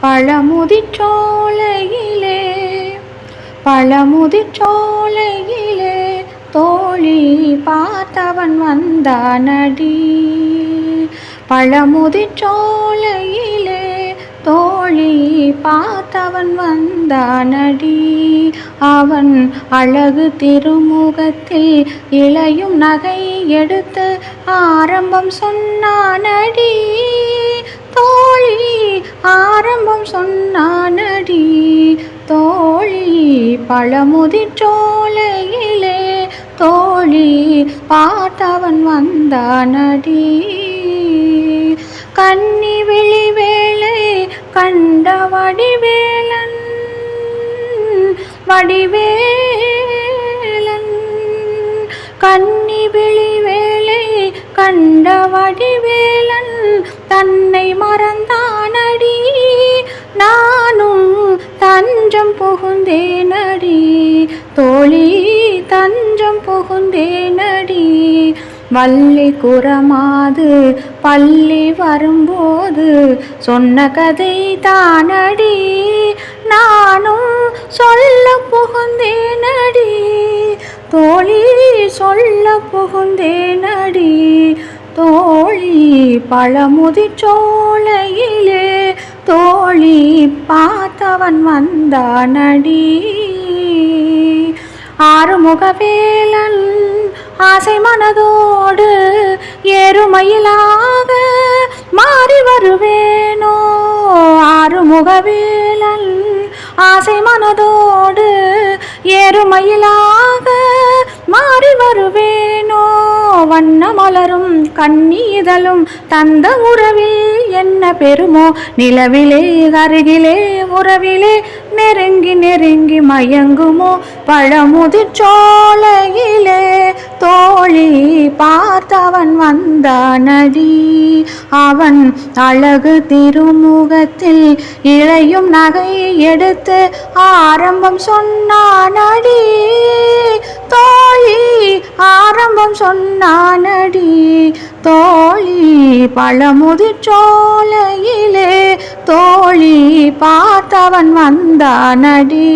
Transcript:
பழமுதிர்ச்சோலையிலே பழமுதிர்ச்சோலையிலே தோழி பார்த்தவன் வந்தானடி. பழமுதிர்ச்சோலையிலே தோழி பார்த்தவன் வந்தானடி. அவன் அழகு திருமுகத்தில் இளையும் நகை எடுத்து ஆரம்பம் சொன்னானடி. தோழி ஆரம்பம் சொன்னானடி. தோழி பழமுதிர்ச்சோலையிலே தோழி பார்த்தவன் வந்தானடி. கன்னி விழி வேளை கண்ட வடிவேலன் கன்னி விழி வேளை கண்ட வடிவேலன் தன்னை மறந்தானடி. நானும் தஞ்சம் புகுந்தேனடி. தோழி தஞ்சம் புகுந்தேனடி. வள்ளி குறமாது பள்ளி வரும்போது சொன்ன கதை தானடி. நானும் சொல்ல புகுந்தேனடி. தோழி சொல்ல புகுந்தேனடி. தோழி பழமுதிர்ச்சோலையிலே தோழி பார்த்தவன் வந்தானடி. ஆறுமுகவேலன் ஆசை மனதோடு ஏறுமயிலாக மாறி வருவேனோ. ஆறுமுகவேலன் ஆசை மனதோடு ஏறுமயிலாக மாறி வருவேனோ. வண்ண மலரும் கண்ணீதலும் தந்த உறவில் என்ன பெருமோ. நிலவிலே அருகிலே உறவிலே நெருங்கி நெருங்கி மயங்குமோ. பழமுதிர்ச்சோலையிலே தோழி பார்த்தவன் வந்தானடி. அவன் அழகு திருமுகத்தில் இளையும் நகை எடுத்து ஆரம்பம் சொன்னானடி. தோழி ஆரம்பம் சொன்னானடி. தோழி பழமுதிர்ச்சோலையிலே தோழி பார்த்தவன் வந்தானடி.